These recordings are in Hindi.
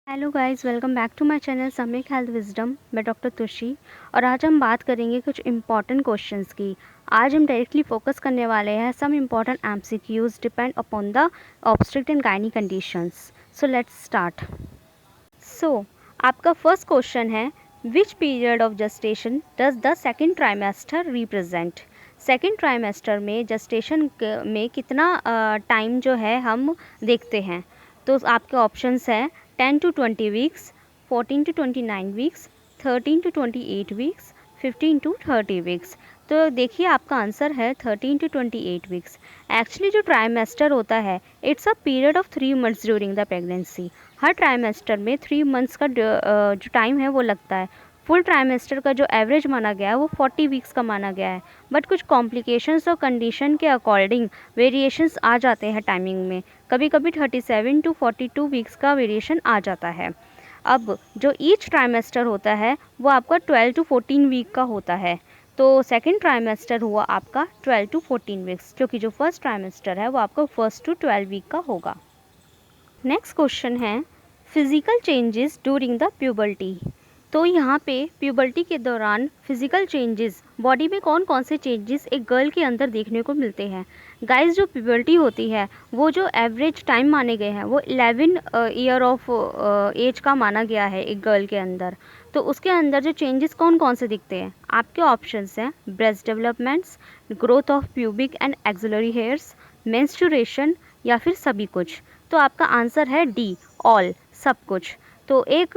Hello guys, welcome back to my channel Samik Health Wisdom. मैं डॉक्टर तुशी और आज हम बात करेंगे कुछ इम्पॉर्टेंट क्वेश्चंस की। आज हम डायरेक्टली फोकस करने वाले हैं some important MCQs depend upon the obstetric and gynae conditions. So let's start. So आपका फर्स्ट क्वेश्चन है, which period of gestation does the second trimester represent. Second trimester में जस्टेशन में कितना टाइम जो है हम देखते हैं। तो आपके ऑप्शंस हैं 10 to 20 weeks, 14 to 29 weeks, 13 to 28 weeks, 15 to 30 weeks. तो देखिए आपका आंसर है 13 to 28 वीक्स। एक्चुअली जो ट्राइमेस्टर होता है it's a period of 3 months during the pregnancy. Her trimester में 3 मंथ्स का जो टाइम है वो लगता है। फुल ट्राइमेस्टर का जो एवरेज माना गया है वो 40 वीक्स का माना गया है, बट कुछ कॉम्प्लिकेशंस और कंडीशन के अकॉर्डिंग वेरिएशंस आ जाते हैं टाइमिंग में। कभी कभी 37 to 42 वीक्स का वेरिएशन आ जाता है। अब जो ईच ट्राइमेस्टर होता है वो आपका 12 to 14 वीक का होता है। तो सेकेंड ट्राइमेस्टर हुआ आपका 12 to 14 वीक्स, जो कि जो फर्स्ट ट्राइमेस्टर है वो आपका 1 to 12 वीक का होगा। नेक्स्ट क्वेश्चन है, physical changes during the puberty. तो यहाँ पे प्यूबर्टी के दौरान फिजिकल चेंजेस, बॉडी में कौन कौन से चेंजेस एक गर्ल के अंदर देखने को मिलते हैं। गाइस, जो प्यूबर्टी होती है वो जो एवरेज टाइम माने गए हैं वो 11 ईयर ऑफ एज का माना गया है एक गर्ल के अंदर। तो उसके अंदर जो चेंजेस कौन कौन से दिखते हैं, आपके ऑप्शंस हैं breast developments, growth of pubic and axillary hairs, menstruation, या फिर सभी कुछ। तो आपका आंसर है डी, ऑल, सब कुछ। तो एक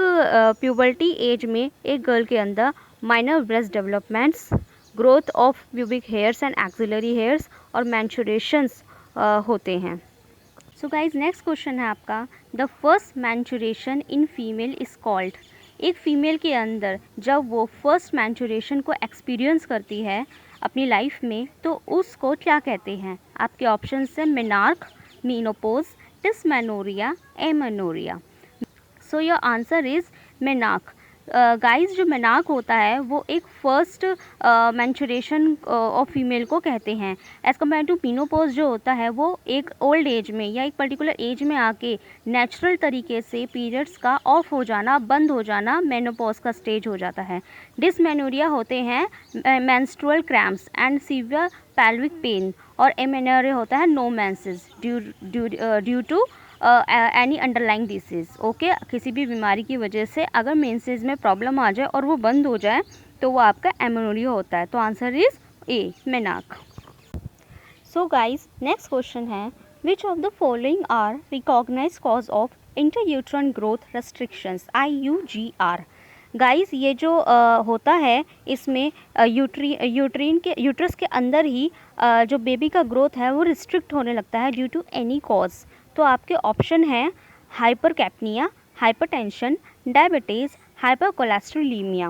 प्यूबर्टी एज में एक गर्ल के अंदर minor breast developments, growth of pubic hairs and axillary hairs और मैंचुरेशंस होते हैं। सो गाइज, नेक्स्ट क्वेश्चन है आपका, the first menstruation in female is called. एक फीमेल के अंदर जब वो फर्स्ट मैंचुरेशन को एक्सपीरियंस करती है अपनी लाइफ में तो उसको क्या कहते हैं। आपके ऑप्शन है menarche, menopause, dysmenorrhea, amenorrhea. So your answer is menarche. Guys, जो मेनार्क होता है वो एक फर्स्ट मैंचुरेशन ऑफ फीमेल को कहते हैं। एज़ कम्पेयर टू मीनोपॉज जो होता है वो एक ओल्ड एज में या एक पर्टिकुलर एज में आके नेचुरल तरीके से पीरियड्स का ऑफ हो जाना, बंद हो जाना, मेनोपॉज का स्टेज हो जाता है। डिसमेनोरिया होते हैं menstrual cramps and severe pelvic pain, और एमेनोरिया होता है no menses due to any underlying disease. Okay, किसी भी बीमारी की वजह से अगर मेंसेस में प्रॉब्लम आ जाए और वो बंद हो जाए तो वो आपका एमेनोरिया होता है। तो answer is A, menarche. So guys, next question है, which of the following are recognised cause of intrauterine growth restrictions, IUGR। Guys, ये जो होता है इसमें यूट्रस के अंदर ही जो बेबी का ग्रोथ है वो रिस्ट्रिक्ट होने लगता है ड्यू टू एनी कॉज। तो आपके ऑप्शन हैं हाइपरकैप्निया, हाइपरटेंशन, डायबिटीज़, हाइपरकोलेस्ट्रोलीमिया।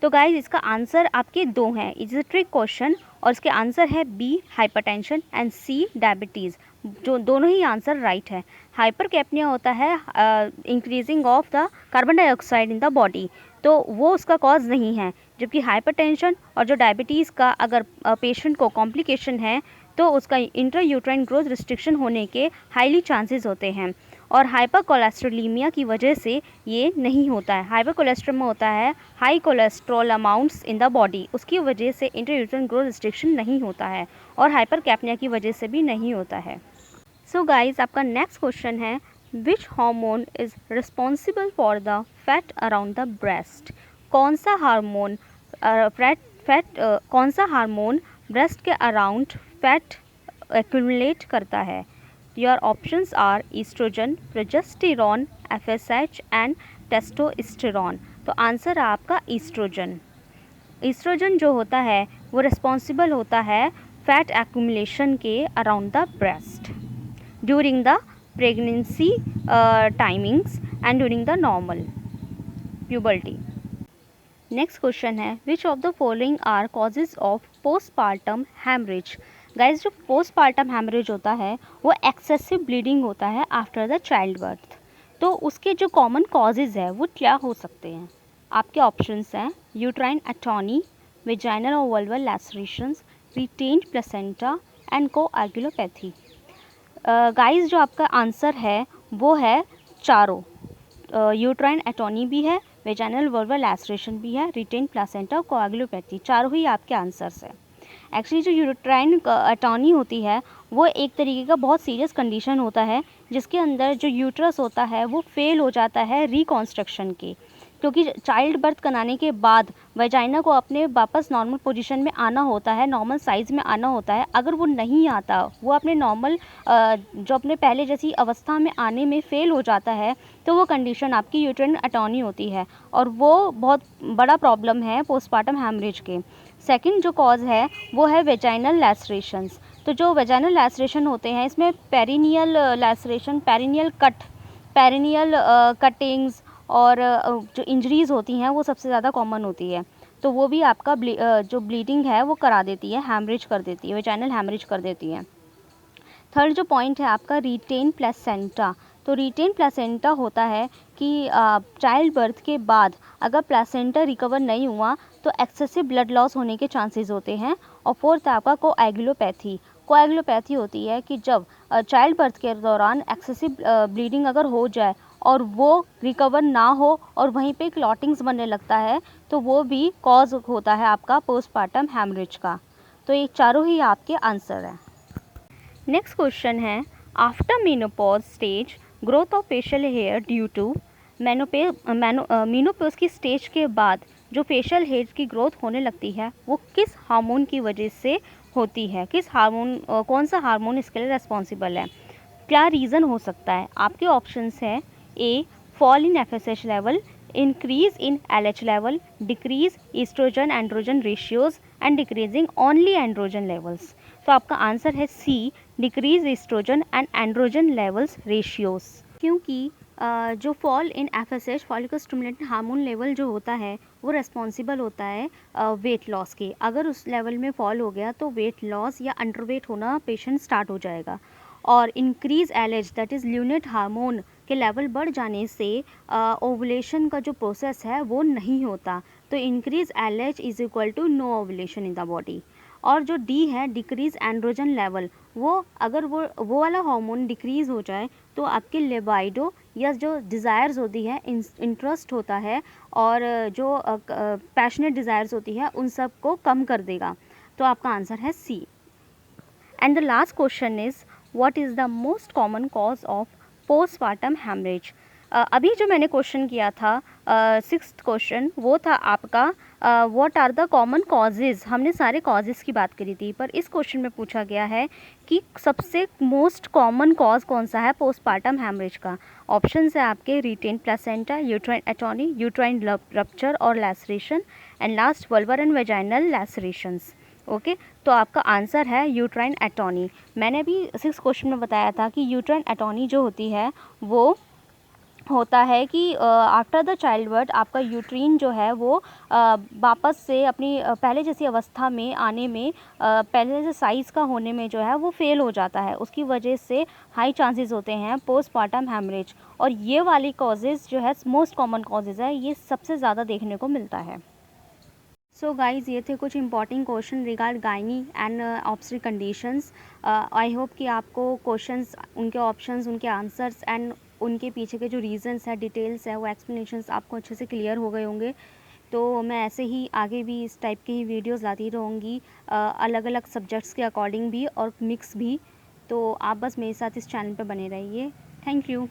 तो गाइज, इसका आंसर आपके दो हैं, इट्स अ ट्रिक क्वेश्चन, और इसके आंसर है B, hypertension, and C, diabetes. जो दोनों ही आंसर राइट है। हाइपरकैप्निया होता है increasing of the carbon dioxide in the body, तो वो उसका कॉज नहीं है। जबकि हाइपरटेंशन और जो डायबिटीज़ का अगर पेशेंट को कॉम्प्लिकेशन है तो उसका इंट्रायूट्राइन ग्रोथ रिस्ट्रिक्शन होने के हाईली चांसेस होते हैं। और हाइपरकोलेस्ट्रोलीमिया की वजह से ये नहीं होता है। हाइपरकोलेस्ट्रोल में होता है high cholesterol amounts in the body, उसकी वजह से इंट्रायूट्राइन ग्रोथ रिस्ट्रिक्शन नहीं होता है, और हाइपरकैप्निया की वजह से भी नहीं होता है। सो गाइज, आपका नेक्स्ट क्वेश्चन है, which hormone is responsible for the fat around the breast. कौन सा हार्मोन कौन सा हार्मोन ब्रेस्ट के अराउंड फैट एक्यूमुलेट करता है। Your options are estrogen, progesterone, FSH and testosterone. तो आंसर है आपका ईस्ट्रोजन। ईस्ट्रोजन जो होता है वो रिस्पॉन्सिबल होता है फैट एक्यूमुलेशन के around the breast during the pregnancy timings and during the normal puberty. Next question है, which of the following are causes of postpartum haemorrhage. Guys, जो पोस्टपार्टम हैमरेज होता है वो एक्सेसिव ब्लीडिंग होता है आफ्टर द चाइल्ड बर्थ। तो उसके जो कॉमन कॉजेज है वो क्या हो सकते हैं। आपके ऑप्शंस हैं यूट्राइन एटॉनी, वेजाइनल और vulval lacerations, retained placenta and coagulopathy. Guys, जो आपका आंसर है वो है चारों। यूट्राइन एटोनी भी है, वेजाइनल वल्वल लैसरेशन भी है, रिटेन प्लासेंटा, कोएगुलोपैथी, चारों ही आपके आंसर्स हैं। एक्चुअली जो यूट्राइन एटोनी होती है वो एक तरीके का बहुत सीरियस कंडीशन होता है जिसके अंदर जो यूट्रस होता है वो फेल हो जाता है रिकॉन्स्ट्रक्शन के, क्योंकि चाइल्ड बर्थ कराने के बाद वजाइना को अपने वापस नॉर्मल पोजीशन में आना होता है, नॉर्मल साइज़ में आना होता है। अगर वो नहीं आता, वो अपने नॉर्मल जो अपने पहले जैसी अवस्था में आने में फ़ेल हो जाता है, तो वो कंडीशन आपकी यूट्राइन एटोनी होती है और वो बहुत बड़ा प्रॉब्लम है पोस्टपार्टम हैमरेज के। सेकंड जो कॉज़ है वो है वेजाइनल लैसरेशंस। तो जो वेजाइनल लैसरेशन होते हैं इसमें perineal laceration, perineal cut, perineal cuttings और जो इंजरीज़ होती हैं वो सबसे ज़्यादा कॉमन होती है। तो वो भी आपका जो ब्लीडिंग है वो करा देती है, हैमरेज कर देती है, वेजाइनल हैमरेज कर देती है। थर्ड जो पॉइंट है आपका रिटेन प्लेसेंटा। तो रिटेन प्लेसेंटा होता है कि चाइल्ड बर्थ के बाद अगर प्लेसेंटा रिकवर नहीं हुआ तो एक्सेसिव ब्लड लॉस होने के चांसेस होते हैं। और फोर्थ आपका कोएगुलोपैथी। कोएगुलोपैथी होती है कि जब चाइल्ड बर्थ के दौरान एक्सेसिव ब्लीडिंग अगर हो जाए और वो रिकवर ना हो और वहीं पे क्लॉटिंग्स बनने लगता है, तो वो भी कॉज होता है आपका पोस्टपार्टम हैमरेज का। तो ये चारों ही आपके आंसर हैं। नेक्स्ट क्वेश्चन है, after menopause stage growth of facial hair due to. Menopause की स्टेज के बाद जो फेशियल हेयर की ग्रोथ होने लगती है वो किस हार्मोन की वजह से होती है, किस हार्मोन, कौन सा हार्मोन इसके लिए रेस्पॉन्सिबल है, क्या रीज़न हो सकता है। आपके ऑप्शंस हैं A fall in FSH level, increase in LH level, decrease oestrogen androgen ratios and decreasing only androgen levels. तो आपका आंसर है C, decrease oestrogen and androgen levels ratios. क्योंकि जो fall in FSH follicle stimulating hormone level जो होता है वो रेस्पॉन्सिबल होता है वेट लॉस के। अगर उस लेवल में फॉल हो गया तो वेट लॉस या अंडरवेट होना पेशेंट स्टार्ट हो जाएगा। और increase LH that is lunate hormone के लेवल बढ़ जाने से ओवुलेशन का जो प्रोसेस है वो नहीं होता। तो increase LH is equal to no ovulation in the body. और जो डी है डिक्रीज एंड्रोजन लेवल, वो अगर वो वाला हार्मोन डिक्रीज़ हो जाए तो आपके लिबाइडो या जो डिज़ायर्स होती है, इंटरेस्ट होता है और जो पैशनेट डिज़ायर्स होती है उन सब को कम कर देगा। तो आपका आंसर है C. And the last question is what is the most common cause of postpartum haemorrhage. अभी जो मैंने क्वेश्चन किया था सिक्स्थ क्वेश्चन वो था आपका what are the common causes. हमने सारे कॉजेज़ की बात करी थी, पर इस क्वेश्चन में पूछा गया है कि सबसे मोस्ट कॉमन कॉज कौन सा है पोस्टपार्टम हैमरेज का। ऑप्शंस है आपके retain placenta, uterine atony, uterine rupture और laceration and last vulvar and vaginal lacerations. Okay, तो आपका आंसर है यूट्राइन एटोनी। मैंने भी सिक्स क्वेश्चन में बताया था कि यूट्राइन एटोनी जो होती है वो होता है कि आफ्टर द चाइल्ड बर्थ आपका यूट्रीन जो है वो वापस से अपनी पहले जैसी अवस्था में आने में, पहले जैसे साइज़ का होने में जो है वो फेल हो जाता है। उसकी वजह से हाई चांसेस होते हैं पोस्टपार्टम हैमरेज। और ये वाली कॉजेज़ जो है मोस्ट कॉमन कॉजेज़ है, ये सबसे ज़्यादा देखने को मिलता है। सो गाइज़, ये थे कुछ important question regard gynae and obstetric conditions. I hope कि आपको क्वेश्चंस, उनके ऑप्शंस, उनके आंसर्स एंड उनके पीछे के जो रीज़न्स है, डिटेल्स है, वो एक्सप्लेनेशंस आपको अच्छे से क्लियर हो गए होंगे। तो मैं ऐसे ही आगे भी इस टाइप की ही वीडियोस लाती रहूँगी, अलग अलग सब्जेक्ट्स के अकॉर्डिंग भी और मिक्स भी। तो आप बस मेरे साथ इस चैनल पर बने रहिए। Thank you.